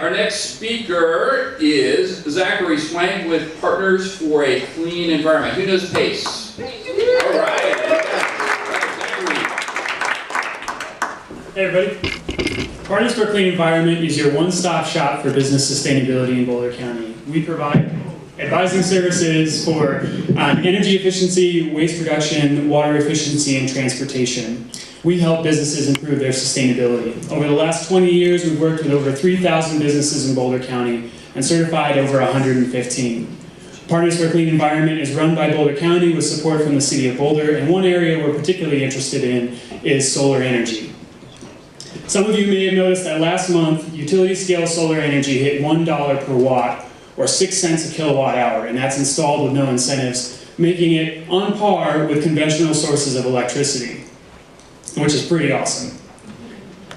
our next speaker is Zachary Swank with Partners for a Clean Environment. Who knows PACE? All right. Hey everybody. Partners for a Clean Environment is your one-stop shop for business sustainability in Boulder County. We provide advising services for energy efficiency, waste reduction, water efficiency, and transportation. We help businesses improve their sustainability. Over the last 20 years, we've worked with over 3,000 businesses in Boulder County and certified over 115. Partners for a Clean Environment is run by Boulder County with support from the City of Boulder, and one area we're particularly interested in is solar energy. Some of you may have noticed that last month, utility-scale solar energy hit $1 per watt, or 6 cents a kilowatt hour, and that's installed with no incentives, making it on par with conventional sources of electricity, which is pretty awesome.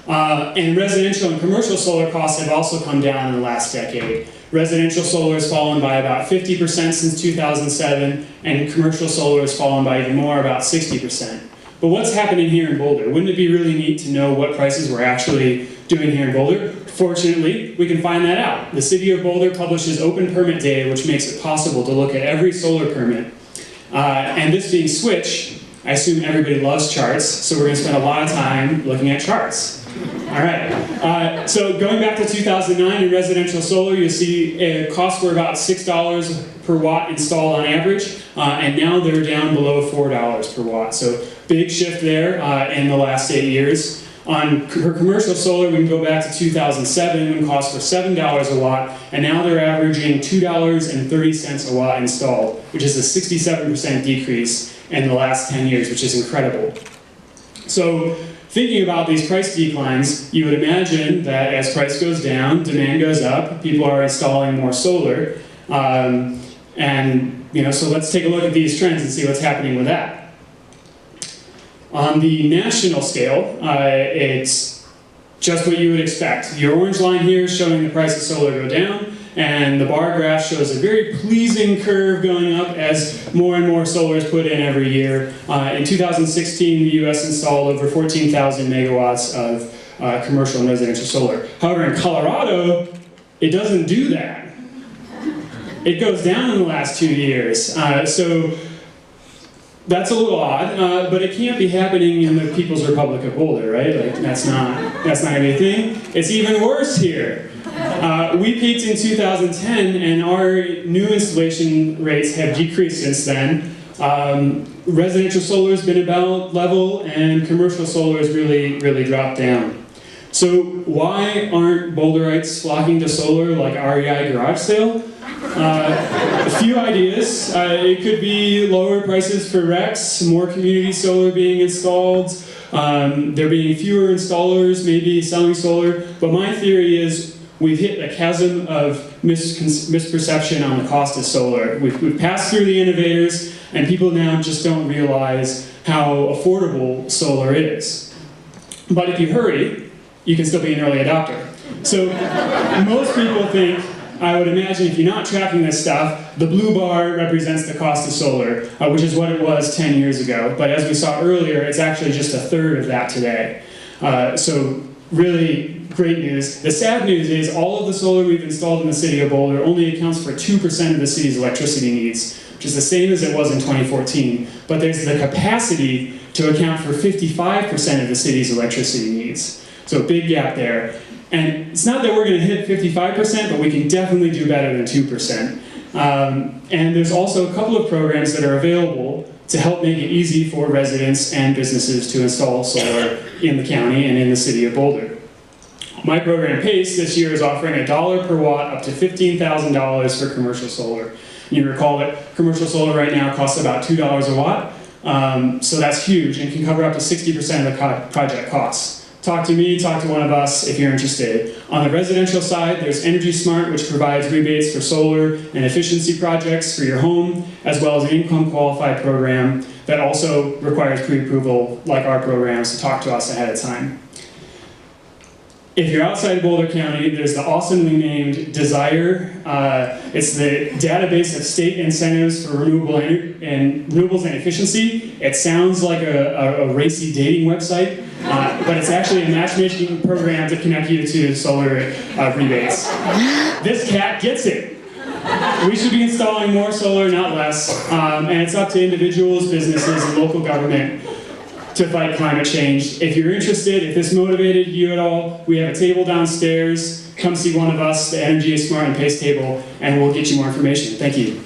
And residential and commercial solar costs have also come down in the last decade. Residential solar has fallen by about 50% since 2007, and commercial solar has fallen by even more, about 60%. But what's happening here in Boulder? Wouldn't it be really neat to know what prices we're actually doing here in Boulder? Fortunately, we can find that out. The City of Boulder publishes open permit data, which makes it possible to look at every solar permit. And this being Switch, I assume everybody loves charts, so we're going to spend a lot of time looking at charts. All right. So going back to 2009 in residential solar, you see costs were about $6 per watt installed on average, and now they're down below $4 per watt. So big shift there in the last 8 years. For commercial solar, we can go back to 2007 when costs were $7 a watt, and now they're averaging $2.30 a watt installed, which is a 67% decrease in the last 10 years, which is incredible. So thinking about these price declines, you would imagine that as price goes down, demand goes up, people are installing more solar, so let's take a look at these trends and see what's happening with that. On the national scale, it's just what you would expect. Your orange line here is showing the price of solar go down, and the bar graph shows a very pleasing curve going up as more and more solar is put in every year. In 2016, the U.S. installed over 14,000 megawatts of commercial and residential solar. However, in Colorado, it doesn't do that. It goes down in the last 2 years. So that's a little odd, but it can't be happening in the People's Republic of Boulder, right? Like that's not gonna be a thing. It's even worse here. We peaked in 2010, and our new installation rates have decreased since then. Residential solar has been about level, and commercial solar has really dropped down. So why aren't Boulderites flocking to solar like REI garage sale? A few ideas. It could be lower prices for RECs, more community solar being installed, there being fewer installers maybe selling solar, but my theory is we've hit a chasm of misperception on the cost of solar. We've passed through the innovators, and people now just don't realize how affordable solar is. But if you hurry, you can still be an early adopter. So most people think, I would imagine if you're not tracking this stuff, the blue bar represents the cost of solar, which is what it was 10 years ago. But as we saw earlier, it's actually just a third of that today. So really great news. The sad news is all of the solar we've installed in the City of Boulder only accounts for 2% of the city's electricity needs, which is the same as it was in 2014. But there's the capacity to account for 55% of the city's electricity needs. So a big gap there. And it's not that we're going to hit 55%, but we can definitely do better than 2%. And there's also a couple of programs that are available to help make it easy for residents and businesses to install solar in the county and in the City of Boulder. My program, PACE, this year is offering $1 per watt up to $15,000 for commercial solar. You recall that commercial solar right now costs about $2 a watt, so that's huge and can cover up to 60% of the project costs. Talk to me, talk to one of us if you're interested. On the residential side, there's Energy Smart, which provides rebates for solar and efficiency projects for your home, as well as an income qualified program that also requires pre-approval, like our programs, to talk to us ahead of time. If you're outside of Boulder County, there's the awesomely named Desire. It's the database of state incentives for renewables and efficiency. It sounds like a racy dating website, but it's actually a matchmaking program to connect you to solar rebates. This cat gets it. We should be installing more solar, not less, and it's up to individuals, businesses, and local government to fight climate change. If you're interested, if this motivated you at all, we have a table downstairs. Come see one of us, the Energy is Smart and Pace table, and we'll get you more information. Thank you.